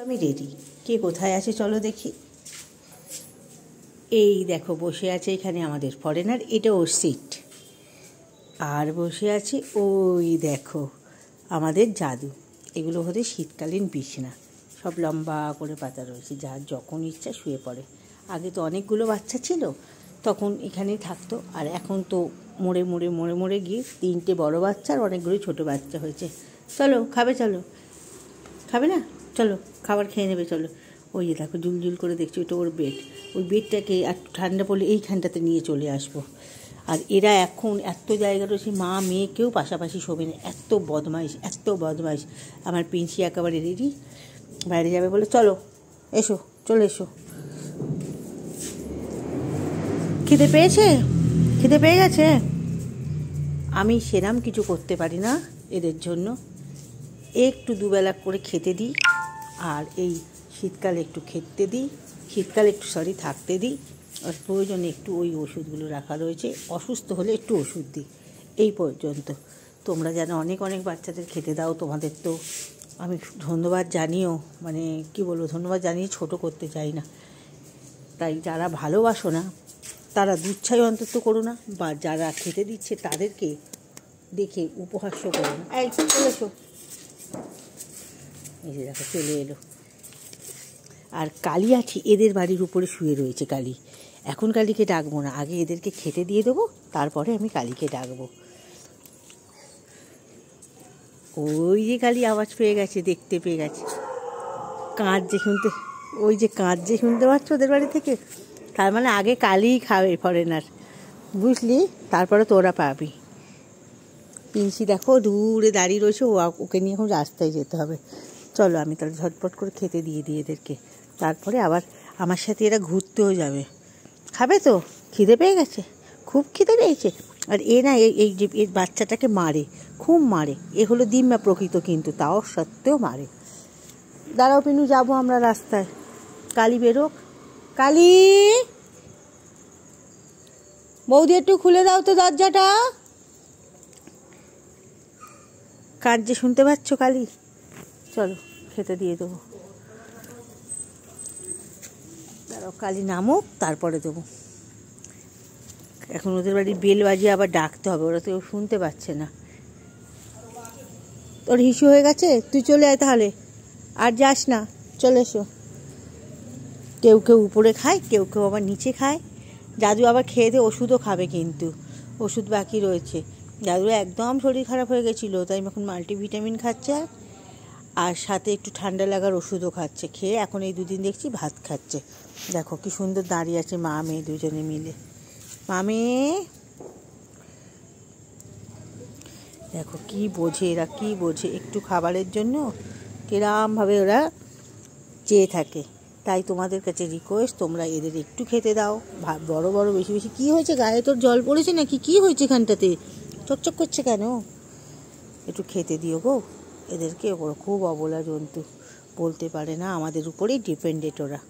আমি রেডি। কে কোথায় আছে চলো দেখি। এই দেখো বসে আছে এখানে আমাদের ফরেনার, এটা ওর সিট। আর বসে আছে ওই দেখো আমাদের জাদু। এগুলো হতে শীতকালীন বিছানা, সব লম্বা করে পাতা রয়েছে, যার যখন ইচ্ছা শুয়ে পড়ে। আগে তো অনেকগুলো বাচ্চা ছিল, তখন এখানেই থাকতো। আর এখন তো মোড়ে মোড়ে মোড়ে মোড়ে গিয়ে 3টে বড় বাচ্চা আর অনেকগুলো ছোটো বাচ্চা হয়েছে। চলো খাবে, চলো খাবে না, চলো খাবার খেয়ে নেবে চলো। ওই যে দেখো জুলজুল করে দেখছি, ওইটা ওর বেড। ওই বেডটাকে একটু ঠান্ডা পড়লে এইখানটাতে নিয়ে চলে আসবো। আর এরা এখন এত জায়গা রয়েছে, মা মেয়ে কেউ পাশাপাশি শোবে না, এত বদমাইশ এত বদমাইশ। আমার পিঞ্চি একেবারে রেডি, বাইরে যাবে বলে। চলো এসো, চলে এসো। খিদে পেয়েছে, খিদে পেয়ে গেছে। আমি সেরাম কিছু করতে পারি না এদের জন্য, একটু দুবেলা করে খেতে দিই। আর এই শীতকালে একটু খেতে দিই, শীতকালে একটু থাকতে দিই। আর প্রয়োজনে একটু ওই ওষুধগুলো রাখা রয়েছে, অসুস্থ হলে একটু ওষুধ দিই, এই পর্যন্ত। তোমরা যেন অনেক অনেক বাচ্চাদের খেতে দাও, তোমাদের তো আমি ধন্যবাদ জানিও, মানে কি বলবো, ধন্যবাদ জানিয়ে ছোট করতে চাই না। তাই যারা ভালোবাসো না তারা দুচ্ছাই অন্তত করো না, বা যারা খেতে দিচ্ছে তাদেরকে দেখে উপহাস্য করো না। এই চলেছো, এই যে দেখো চলে এলো। আর কালী আছে এদের বাড়ির উপরে শুয়ে রয়েছে কালী। এখন কালীকে ডাকবো না, আগে এদেরকে খেতে দিয়ে দেবো, তারপরে আমি কালীকে ডাকবো। ওই যে কালী আওয়াজ পেয়ে গেছে, দেখতে পেয়ে গেছে। কাঁধ যে শুনতে, ওই যে কাঁধ যে শুনতে পাচ্ছ ওদের বাড়ি থেকে, তার মানে আগে কালীই খাবে ফরেনার, বুঝলি? তারপরে তোরা পাবি। পিঞ্চি দেখো দূরে দাঁড়িয়ে রয়েছে, ওকে নিয়ে এখন রাস্তায় যেতে হবে। চলো আমি তাহলে ঝটপট করে খেতে দিয়ে দিই এদেরকে, তারপরে আবার আমার সাথে এরা ঘুরতেও যাবে। খাবে তো? খিদে পেয়ে গেছে, খুব খিদে পেয়েছে। আর এ না এই যে এই বাচ্চাটাকে মারে, খুব মারে। এ হলো দিম্যা প্রকৃত, কিন্তু তাও সত্ত্বেও মারে। দাঁড়াও পিনু, যাবো আমরা রাস্তায়। কালী বেরোক। কালী, বৌদি একটু খুলে দাও তো দরজাটা। কাজ যে শুনতে পাচ্ছ কালী। চলো খেতে দিয়ে দেবো, দাঁড়াও কালী নামুক তারপরে দেবো। এখন ওদের বাড়ি বেল বাজিয়ে আবার ডাকতে হবে, ওরা তো শুনতে পাচ্ছে না। তোর হিসু হয়ে গেছে, তুই চলে আয় তাহলে, আর যাস না, চলে এসো। কেউ কেউ উপরে খায়, কেউ কেউ আবার নিচে খায়। জাদু আবার খেয়ে দিয়ে ওষুধও খাবে, কিন্তু ওষুধ বাকি রয়েছে। জাদুর একদম শরীর খারাপ হয়ে গেছিলো, তাই এখন মাল্টিভিটামিন খাচ্ছে, আর সাথে একটু ঠান্ডা লাগার ওষুধও খাচ্ছে। খেয়ে এখন এই দুদিন দেখছি ভাত খাচ্ছে। দেখো কি সুন্দর দাঁড়িয়ে আছে মা মেয়ে দুজনে মিলে। মামে দেখো কি বোঝে এরা, কি বোঝে একটু খাবারের জন্য কিরমভাবে ওরা চেয়ে থাকে। তাই তোমাদের কাছে রিকোয়েস্ট, তোমরা এদের একটু খেতে দাও, বড় বড় বেশি বেশি। কি হয়েছে, গায়ে তোর জল পড়েছে নাকি? কি হয়েছে এখানটাতে, চকচক করছে কেন? একটু খেতে দিও গো এদেরকে। খুব অবলা জন্তু, বলতে পারে না, আমাদের উপরেই ডিপেন্ডেন্ট ওরা।